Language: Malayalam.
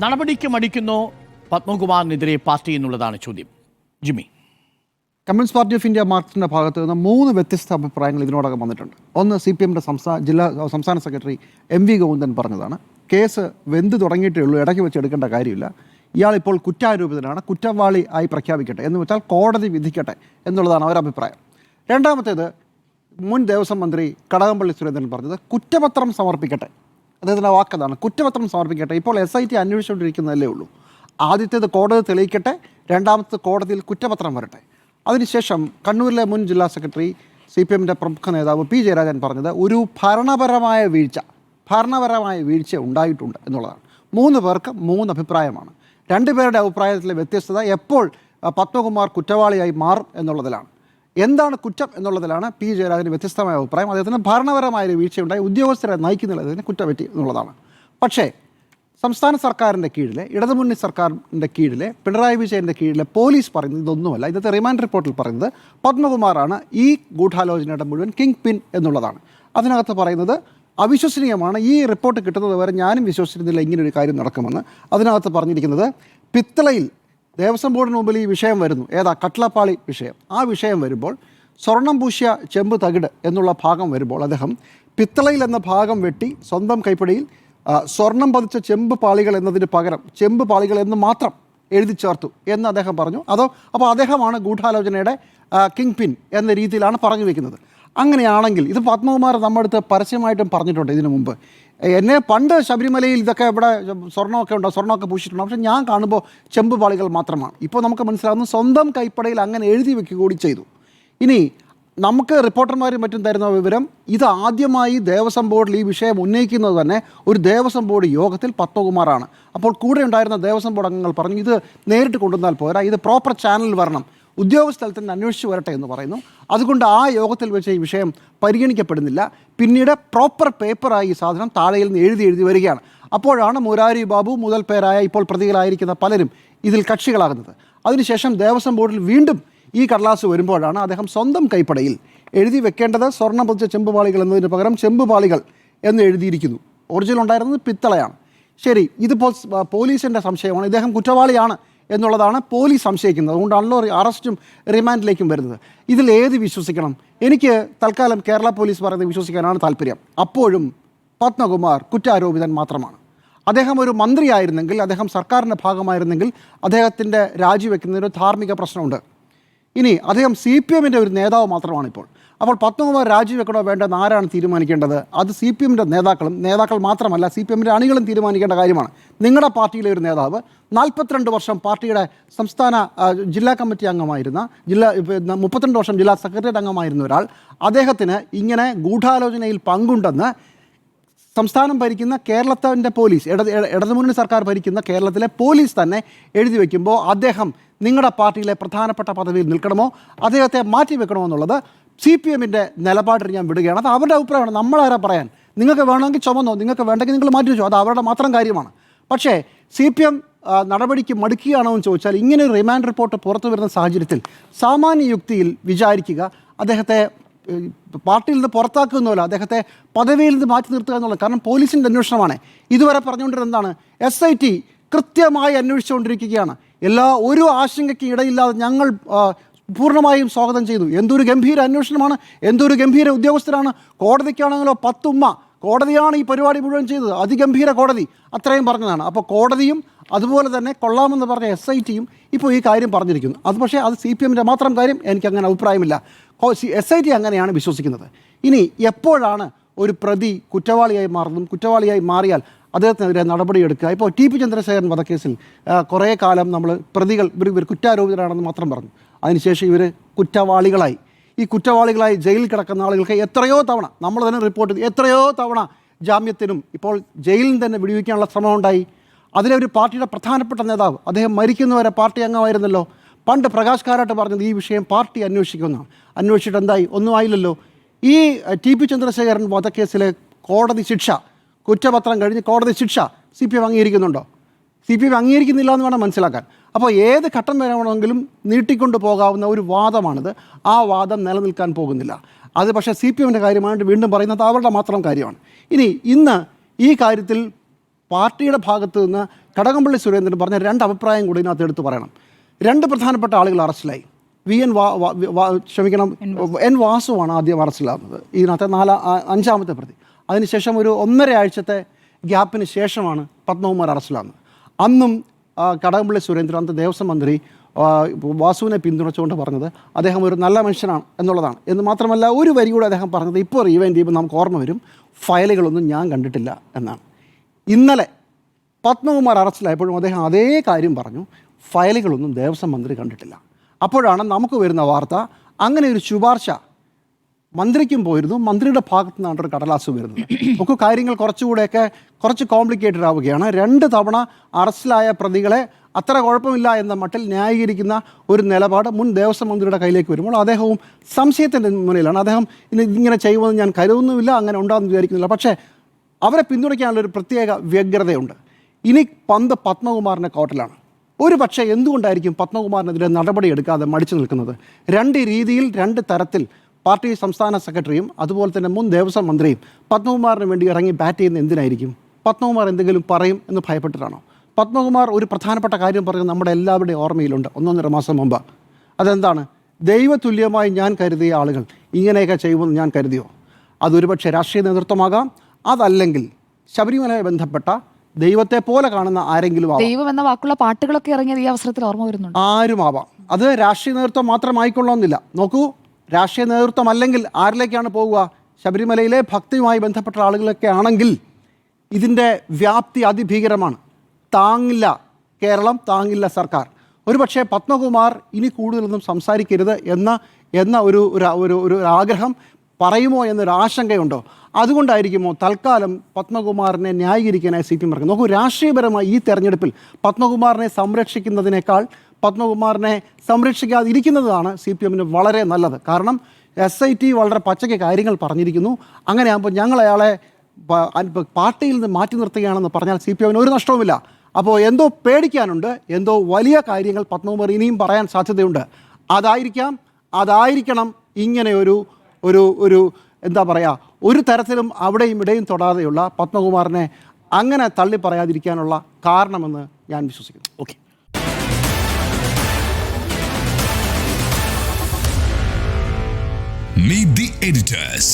നടപടിക്ക് മടിക്കുന്നോ പത്മകുമാറിനെതിരെ പാർട്ടി എന്നുള്ളതാണ് ചോദ്യം. Jimmy. Communist party of India മാർക്സിൻ്റെ ഭാഗത്ത് നിന്ന് 3 വ്യത്യസ്ത അഭിപ്രായങ്ങൾ ഇതിനോടകം വന്നിട്ടുണ്ട്. ഒന്ന് CPM-ന്റെ സംസ്ഥാന സെക്രട്ടറി MV ഗോവിന്ദൻ പറഞ്ഞതാണ്, കേസ് വെന്ത് തുടങ്ങിയിട്ടേ ഉള്ളൂ, ഇടയ്ക്ക് വെച്ച് എടുക്കേണ്ട കാര്യമില്ല, ഇയാൾ ഇപ്പോൾ കുറ്റാരോപിതനാണ്, കുറ്റവാളി ആയി പ്രഖ്യാപിക്കട്ടെ, എന്ന് വെച്ചാൽ കോടതി വിധിക്കട്ടെ എന്നുള്ളതാണ് അവരഭിപ്രായം. രണ്ടാമത്തേത് മുൻ ദേവസ്വം മന്ത്രി കടകംപള്ളി സുരേന്ദ്രൻ പറഞ്ഞത് കുറ്റപത്രം സമർപ്പിക്കട്ടെ, അദ്ദേഹത്തിൻ്റെ വാക്കതാണ്, കുറ്റപത്രം സമർപ്പിക്കട്ടെ. ഇപ്പോൾ SIT അന്വേഷിച്ചുകൊണ്ടിരിക്കുന്നതല്ലേ ഉള്ളൂ. ആദ്യത്തേത് കോടതി തെളിയിക്കട്ടെ, രണ്ടാമത്തെ കോടതിയിൽ കുറ്റപത്രം വരട്ടെ. അതിനുശേഷം കണ്ണൂരിലെ മുൻ ജില്ലാ സെക്രട്ടറി CPM-ന്റെ പ്രമുഖ നേതാവ് P. ജയരാജൻ പറഞ്ഞത് ഒരു ഭരണപരമായ വീഴ്ച ഉണ്ടായിട്ടുണ്ട് എന്നുള്ളതാണ്. 3 പേർക്ക് 3 അഭിപ്രായമാണ്. 2 പേരുടെ അഭിപ്രായത്തിലെ വ്യത്യസ്തത എപ്പോൾ പത്മകുമാർ കുറ്റവാളിയായി മാറും എന്നുള്ളതിലാണ്. എന്താണ് കുറ്റം എന്നുള്ളതിലാണ് P. ജയരാജന് വ്യത്യസ്തമായ അഭിപ്രായം. അദ്ദേഹത്തിന് ഭരണപരമായൊരു വീഴ്ചയുണ്ടായി, ഉദ്യോഗസ്ഥരെ നയിക്കുന്നില്ല, കുറ്റപറ്റി എന്നുള്ളതാണ്. പക്ഷേ സംസ്ഥാന സർക്കാരിൻ്റെ കീഴിലെ, ഇടതുമുന്നണി സർക്കാരിൻ്റെ കീഴിലെ, പിണറായി വിജയൻ്റെ കീഴിലെ പോലീസ് പറയുന്നത് ഇതൊന്നുമല്ല. ഇന്നത്തെ റിമാൻഡ് റിപ്പോർട്ടിൽ പറയുന്നത് പത്മകുമാറാണ് ഈ ഗൂഢാലോചനയുടെ മുഴുവൻ കിങ് പിൻ എന്നുള്ളതാണ്. അതിനകത്ത് പറയുന്നത് അവിശ്വസനീയമാണ്. ഈ റിപ്പോർട്ട് കിട്ടുന്നത് വരെ ഞാനും വിശ്വസിച്ചിരുന്നില്ല ഇങ്ങനൊരു കാര്യം നടക്കുമെന്ന്. അതിനകത്ത് പറഞ്ഞിരിക്കുന്നത് പിത്തളയിൽ ദേവസ്വം ബോർഡിന് മുമ്പിൽ ഈ വിഷയം വരുന്നു, കട്ട്ളപ്പാളി വിഷയം. ആ വിഷയം വരുമ്പോൾ സ്വർണം പൂശിയ ചെമ്പ് തകിട് എന്നുള്ള ഭാഗം വരുമ്പോൾ അദ്ദേഹം പിത്തളയിൽ എന്ന ഭാഗം വെട്ടി സ്വന്തം കൈപ്പിടിയിൽ സ്വർണം പതിച്ച ചെമ്പ് പാളികൾ എന്നതിന് പകരം ചെമ്പ് പാളികൾ എന്ന് മാത്രം എഴുതി ചേർത്തു എന്ന് അദ്ദേഹം പറഞ്ഞു. അപ്പോൾ അദ്ദേഹമാണ് ഗൂഢാലോചനയുടെ കിങ് പിൻ എന്ന രീതിയിലാണ് പറഞ്ഞു വയ്ക്കുന്നത്. അങ്ങനെയാണെങ്കിൽ ഇത് പത്മകുമാർ നമ്മുടെ അടുത്ത് പരസ്യമായിട്ടും പറഞ്ഞിട്ടുണ്ട് ഇതിനു മുമ്പ്. എന്നെ പണ്ട് ശബരിമലയിൽ ഇതൊക്കെ ഇവിടെ സ്വർണ്ണമൊക്കെ പൂശിയിട്ടുണ്ട്, പക്ഷേ ഞാൻ കാണുമ്പോൾ ചെമ്പ് പാളികൾ മാത്രമാണ്. ഇപ്പോൾ നമുക്ക് മനസ്സിലാകുന്നു സ്വന്തം കൈപ്പടയിൽ അങ്ങനെ എഴുതി വയ്ക്കുക കൂടി ചെയ്തു. ഇനി നമുക്ക് റിപ്പോർട്ടർമാരും മറ്റും തരുന്ന വിവരം, ഇത് ആദ്യമായി ദേവസ്വം ബോർഡിൽ ഈ വിഷയം ഉന്നയിക്കുന്നത് തന്നെ ഒരു ദേവസ്വം ബോർഡ് യോഗത്തിൽ പത്മകുമാറാണ്. അപ്പോൾ കൂടെ ഉണ്ടായിരുന്ന ദേവസ്വം ബോർഡ് അംഗങ്ങൾ പറഞ്ഞു, ഇത് നേരിട്ട് കൊണ്ടുവന്നാൽ പോരാ, ഇത് പ്രോപ്പർ ചാനൽ വരണം, ഉദ്യോഗസ്ഥലത്തിൽ നിന്ന് അന്വേഷിച്ച് വരട്ടെ എന്ന് പറയുന്നു. അതുകൊണ്ട് ആ യോഗത്തിൽ വെച്ച് ഈ വിഷയം പരിഗണിക്കപ്പെടുന്നില്ല. പിന്നീട് പ്രോപ്പർ പേപ്പറായി ഈ സാധനം താഴെയിൽ നിന്ന് എഴുതി വരികയാണ്. അപ്പോഴാണ് മുരാരി ബാബു മുതൽ പേരായ ഇപ്പോൾ പ്രതികളായിരിക്കുന്ന പലരും ഇതിൽ കക്ഷികളാകുന്നത്. അതിനുശേഷം ദേവസ്വം ബോർഡിൽ വീണ്ടും ഈ കടലാസ് വരുമ്പോഴാണ് അദ്ദേഹം സ്വന്തം കൈപ്പടയിൽ എഴുതി വെക്കേണ്ടത് സ്വർണ്ണം പതിച്ച ചെമ്പുപാളികൾ എന്നതിന് പകരം ചെമ്പുപാളികൾ എന്ന് എഴുതിയിരിക്കുന്നു. ഒറിജിനൽ ഉണ്ടായിരുന്നത് പിത്തളയാണ്. ശരി, ഇതിപ്പോൾ പോലീസിൻ്റെ സംശയമാണ്, ഇദ്ദേഹം കുറ്റവാളിയാണ് എന്നുള്ളതാണ് പോലീസ് സംശയിക്കുന്നത്. അതുകൊണ്ടാണല്ലോ അറസ്റ്റും റിമാൻഡിലേക്കും വരുന്നത്. ഇതിൽ ഏത് വിശ്വസിക്കണം? എനിക്ക് തൽക്കാലം കേരള പോലീസ് പറയുന്നത് വിശ്വസിക്കാനാണ് താല്പര്യം. അപ്പോഴും പത്മകുമാർ കുറ്റാരോപിതൻ മാത്രമാണ്. അദ്ദേഹം ഒരു മന്ത്രിയായിരുന്നെങ്കിൽ, അദ്ദേഹം സർക്കാരിൻ്റെ ഭാഗമായിരുന്നെങ്കിൽ അദ്ദേഹത്തിൻ്റെ രാജിവെക്കുന്നതിന് ധാർമ്മിക പ്രശ്നമുണ്ട്. ഇനി അദ്ദേഹം CPM-ൻ്റെ ഒരു നേതാവ് മാത്രമാണ് ഇപ്പോൾ. അപ്പോൾ പത്മകുമാർ രാജിവെക്കണോ വേണ്ടെന്ന് ആരാണ് തീരുമാനിക്കേണ്ടത്? അത് CPM-ൻ്റെ നേതാക്കൾ മാത്രമല്ല, CPM-ൻ്റെ അണികളും തീരുമാനിക്കേണ്ട കാര്യമാണ്. നിങ്ങളുടെ പാർട്ടിയിലെ ഒരു നേതാവ് 42 വർഷം പാർട്ടിയുടെ ജില്ലാ കമ്മിറ്റി അംഗമായിരുന്ന, 32 വർഷം ജില്ലാ സെക്രട്ടേറിയറ്റ് അംഗമായിരുന്ന ഒരാൾ, അദ്ദേഹത്തിന് ഇങ്ങനെ ഗൂഢാലോചനയിൽ പങ്കുണ്ടെന്ന് സംസ്ഥാനം ഭരിക്കുന്ന കേരളത്തിൻ്റെ പോലീസ്, ഇടതുമുന്നണി സർക്കാർ ഭരിക്കുന്ന കേരളത്തിലെ പോലീസ് തന്നെ എഴുതി വയ്ക്കുമ്പോൾ അദ്ദേഹം നിങ്ങളുടെ പാർട്ടിയിലെ പ്രധാനപ്പെട്ട പദവിയിൽ നിൽക്കണമോ അദ്ദേഹത്തെ മാറ്റിവെക്കണമോ എന്നുള്ളത് CPM-ൻ്റെ നിലപാടിൽ ഞാൻ വിടുകയാണ്. അത് അവരുടെ അഭിപ്രായമാണ്, നമ്മളാരാ പറയാൻ. നിങ്ങൾക്ക് വേണമെങ്കിൽ ചുമന്നോ, നിങ്ങൾക്ക് വേണ്ടെങ്കിൽ നിങ്ങൾ മാറ്റി വെച്ചോ, അത് അവരുടെ മാത്രം കാര്യമാണ്. പക്ഷേ CPM നടപടിക്ക് മടുക്കുകയാണോ എന്ന് ചോദിച്ചാൽ, ഇങ്ങനെ ഒരു റിമാൻഡ് റിപ്പോർട്ട് പുറത്തു വരുന്ന സാഹചര്യത്തിൽ സാമാന്യ യുക്തിയിൽ വിചാരിക്കുക, അദ്ദേഹത്തെ പാർട്ടിയിൽ നിന്ന് പുറത്താക്കുന്നതല്ല, അദ്ദേഹത്തെ പദവിയിൽ നിന്ന് മാറ്റി നിർത്തുക എന്നുള്ളത്. കാരണം പോലീസിൻ്റെ അന്വേഷണമാണ്. ഇതുവരെ പറഞ്ഞുകൊണ്ടിരുന്നത് എന്താണ്? SIT കൃത്യമായി അന്വേഷിച്ചുകൊണ്ടിരിക്കുകയാണ്, ഒരു ആശങ്കയ്ക്കും ഇടയില്ലാതെ ഞങ്ങൾ പൂർണ്ണമായും സ്വാഗതം ചെയ്തു. എന്തൊരു ഗംഭീര അന്വേഷണമാണ്, എന്തൊരു ഗംഭീര ഉദ്യോഗസ്ഥരാണ്. കോടതിക്കാണെങ്കിലോ 10 ഉമ്മ, കോടതിയാണ് ഈ പരിപാടി മുഴുവൻ ചെയ്തത്, അതിഗംഭീര കോടതി, അത്രയും പറഞ്ഞതാണ്. അപ്പോൾ കോടതിയും അതുപോലെ തന്നെ കൊള്ളാമെന്ന് പറഞ്ഞ SIT-യും ഇപ്പോൾ ഈ കാര്യം പറഞ്ഞിരിക്കുന്നു. പക്ഷേ അത് CPM-ൻ്റെ മാത്രം കാര്യം, എനിക്കങ്ങനെ അഭിപ്രായമില്ല. SIT അങ്ങനെയാണ് വിശ്വസിക്കുന്നത്. ഇനി എപ്പോഴാണ് ഒരു പ്രതി കുറ്റവാളിയായി മാറുന്നതും, കുറ്റവാളിയായി മാറിയാൽ അദ്ദേഹത്തിനെതിരെ നടപടിയെടുക്കുക? ഇപ്പോൾ TP ചന്ദ്രശേഖരൻ വധക്കേസിൽ കുറേ കാലം നമ്മൾ പ്രതികൾ ഇവർ കുറ്റാരോപിതരാണെന്ന് മാത്രം പറഞ്ഞു. അതിനുശേഷം ഇവർ കുറ്റവാളികളായി. ഈ കുറ്റവാളികളായി ജയിലിൽ കിടക്കുന്ന ആളുകൾക്ക് എത്രയോ തവണ നമ്മൾ തന്നെ റിപ്പോർട്ട് ചെയ്തു, എത്രയോ തവണ ജാമ്യത്തിനും ഇപ്പോൾ ജയിലിൽ തന്നെ വിടുവിക്കാനുള്ള ശ്രമമുണ്ടായി. അതിലൊരു പാർട്ടിയുടെ പ്രധാനപ്പെട്ട നേതാവ്, അദ്ദേഹം മരിക്കുന്നവരെ പാർട്ടി അംഗമായിരുന്നല്ലോ. പണ്ട് പ്രകാശ് കാരാട്ട് പറഞ്ഞത് ഈ വിഷയം പാർട്ടി അന്വേഷിക്കുന്നതാണ്. അന്വേഷിച്ചിട്ട് എന്തായി? ഒന്നും ആയില്ലല്ലോ. ഈ TP ചന്ദ്രശേഖരൻ വധക്കേസിലെ കോടതി ശിക്ഷ, കുറ്റപത്രം കഴിഞ്ഞ് കോടതി ശിക്ഷ CPM അംഗീകരിക്കുന്നുണ്ടോ? CPM അംഗീകരിക്കുന്നില്ല എന്ന് വേണം മനസ്സിലാക്കാൻ. അപ്പോൾ ഏത് ഘട്ടം വരണമെങ്കിലും നീട്ടിക്കൊണ്ടു പോകാവുന്ന ഒരു വാദമാണിത്. ആ വാദം നിലനിൽക്കാൻ പോകുന്നില്ല. അത് പക്ഷേ CPM-ൻ്റെ കാര്യമായിട്ട് വീണ്ടും പറയുന്നത് അവരുടെ മാത്രം കാര്യമാണ്. ഇന്ന് ഈ കാര്യത്തിൽ പാർട്ടിയുടെ ഭാഗത്ത് നിന്ന് കടകംപള്ളി സുരേന്ദ്രൻ പറഞ്ഞ 2 അഭിപ്രായം കൂടി ഇതിനകത്ത് എടുത്ത് പറയണം. 2 പ്രധാനപ്പെട്ട ആളുകൾ അറസ്റ്റിലായി. എൻ വാസുവാണ് ആദ്യം അറസ്റ്റിലാകുന്നത്, ഇതിനകത്ത് 5ാമത്തെ പ്രതി. അതിനുശേഷം ഒരു 1.5 ആഴ്ചത്തെ ഗ്യാപ്പിന് ശേഷമാണ് പത്മകുമാർ അറസ്റ്റിലാകുന്നത്. അന്നും കടകംപള്ളി സുരേന്ദ്രൻ, അന്നത്തെ ദേവസ്വം മന്ത്രി, വാസുവിനെ പിന്തുണച്ചുകൊണ്ട് പറഞ്ഞത് അദ്ദേഹം ഒരു നല്ല മനുഷ്യനാണ് എന്നുള്ളതാണ്. എന്ന് മാത്രമല്ല ഒരു വരി കൂടെ അദ്ദേഹം പറഞ്ഞത് ഇപ്പോൾ റിവൈൻഡ് ചെയ്യുമ്പോൾ നമുക്ക് ഓർമ്മ വരും, ഫയലുകളൊന്നും ഞാൻ കണ്ടിട്ടില്ല എന്നാണ്. ഇന്നലെ പത്മകുമാർ അറസ്റ്റിലായപ്പോഴും അദ്ദേഹം അതേ കാര്യം പറഞ്ഞു, ഫയലുകളൊന്നും ദേവസ്വം മന്ത്രി കണ്ടിട്ടില്ല. അപ്പോഴാണ് നമുക്ക് വരുന്ന വാർത്ത, അങ്ങനെ ഒരു ശുപാർശ മന്ത്രിക്കും പോയിരുന്നു, മന്ത്രിയുടെ ഭാഗത്തു നിന്നാണ് ഒരു കടലാസ് വരുന്നത്. നമുക്ക് കാര്യങ്ങൾ കുറച്ച് കോംപ്ലിക്കേറ്റഡ് ആവുകയാണ്. 2 തവണ അറസ്റ്റിലായ പ്രതികളെ അത്ര കുഴപ്പമില്ല എന്ന മട്ടിൽ ന്യായീകരിക്കുന്ന ഒരു നിലപാട് മുൻ ദേവസ്വം മന്ത്രിയുടെ കയ്യിലേക്ക് വരുമ്പോൾ അദ്ദേഹവും സംശയത്തിൻ്റെ മുന്നിലാണ്. അദ്ദേഹം ഇങ്ങനെ ചെയ്യുമെന്ന് ഞാൻ കരുതുന്നുമില്ല, അങ്ങനെ ഉണ്ടാകുമെന്ന് വിചാരിക്കുന്നില്ല. പക്ഷേ അവരെ പിന്തുണയ്ക്കാനുള്ളൊരു പ്രത്യേക വ്യഗ്രതയുണ്ട്. ഇനി പത്മകുമാറിൻ്റെ കോർട്ടിലാണ്. ഒരു പക്ഷേ എന്തുകൊണ്ടായിരിക്കും പത്മകുമാറിനെതിരെ നടപടിയെടുക്കാതെ മടിച്ചു നിൽക്കുന്നത്? 2 രീതിയിൽ 2 തരത്തിൽ പാർട്ടി സംസ്ഥാന സെക്രട്ടറിയും അതുപോലെ തന്നെ മുൻ ദേവസ്വം മന്ത്രിയും പത്മകുമാറിന് വേണ്ടി ഇറങ്ങി ബാറ്റ് ചെയ്യുന്ന എന്തിനായിരിക്കും? പത്മകുമാർ എന്തെങ്കിലും പറയും എന്ന് ഭയപ്പെട്ടിട്ടാണോ? പത്മകുമാർ ഒരു പ്രധാനപ്പെട്ട കാര്യം പറയുന്നത് നമ്മുടെ എല്ലാവരുടെയും ഓർമ്മയിലുണ്ട് 1.5 മാസം മുമ്പ്. അതെന്താണ്? ദൈവതുല്യമായി ഞാൻ കരുതിയ ആളുകൾ ഇങ്ങനെയൊക്കെ ചെയ്യുമെന്ന് ഞാൻ കരുതിയോ? അതൊരു പക്ഷേ രാഷ്ട്രീയ നേതൃത്വമാകാം, അതല്ലെങ്കിൽ ശബരിമലയെ ബന്ധപ്പെട്ട ദൈവത്തെ പോലെ കാണുന്ന ആരെങ്കിലും ആവാം. ദൈവം എന്ന വാക്കുള്ള പാട്ടുകളൊക്കെ ഇറങ്ങിയത് ഈ അവസരത്തിൽ ഓർമ്മ വരുന്നുണ്ട്. ആരുമാവാം. അത് രാഷ്ട്രീയ നേതൃത്വം മാത്രമായിക്കൊള്ളണമെന്നില്ല. നോക്കൂ, രാഷ്ട്രീയ നേതൃത്വം അല്ലെങ്കിൽ ആരിലേക്കാണ് പോവുക? ശബരിമലയിലെ ഭക്തിയുമായി ബന്ധപ്പെട്ട ആളുകളൊക്കെ ആണെങ്കിൽ ഇതിൻ്റെ വ്യാപ്തി അതിഭീകരമാണ്. താങ്ങില്ല കേരളം, താങ്ങില്ല സർക്കാർ. ഒരുപക്ഷെ പത്മകുമാർ ഇനി കൂടുതലൊന്നും സംസാരിക്കരുത് എന്ന ഒരു ആഗ്രഹം പറയുമോ എന്നൊരു ആശങ്കയുണ്ടോ? അതുകൊണ്ടായിരിക്കുമോ തൽക്കാലം പത്മകുമാറിനെ ന്യായീകരിക്കാനായി CPM ഇറങ്ങുന്നത്? നോക്കൂ, രാഷ്ട്രീയപരമായി ഈ തെരഞ്ഞെടുപ്പിൽ പത്മകുമാറിനെ സംരക്ഷിക്കുന്നതിനേക്കാൾ പത്മകുമാറിനെ സംരക്ഷിക്കാതിരിക്കുന്നതാണ് CPMന് വളരെ നല്ലത്. കാരണം SIT വളരെ പച്ചയ്ക്ക് കാര്യങ്ങൾ പറഞ്ഞിരിക്കുന്നു. അങ്ങനെയാകുമ്പോൾ ഞങ്ങൾ അയാളെ പാർട്ടിയിൽ നിന്ന് മാറ്റി നിർത്തുകയാണെന്ന് പറഞ്ഞാൽ CPMന് ഒരു നഷ്ടവുമില്ല. അപ്പോൾ എന്തോ പേടിക്കാനുണ്ട്, എന്തോ വലിയ കാര്യങ്ങൾ പത്മകുമാർ ഇനിയും പറയാൻ സാധ്യതയുണ്ട്. അതായിരിക്കണം ഇങ്ങനെ ഒരു എന്താ പറയുക, ഒരു തരത്തിലും അവിടെയും ഇവിടെയും തൊടാതെയുള്ള പത്മകുമാറിനെ അങ്ങനെ തള്ളി പറയാതിരിക്കാനുള്ള കാരണമെന്ന് ഞാൻ വിശ്വസിക്കുന്നു. ഓക്കെ. Meet the editors.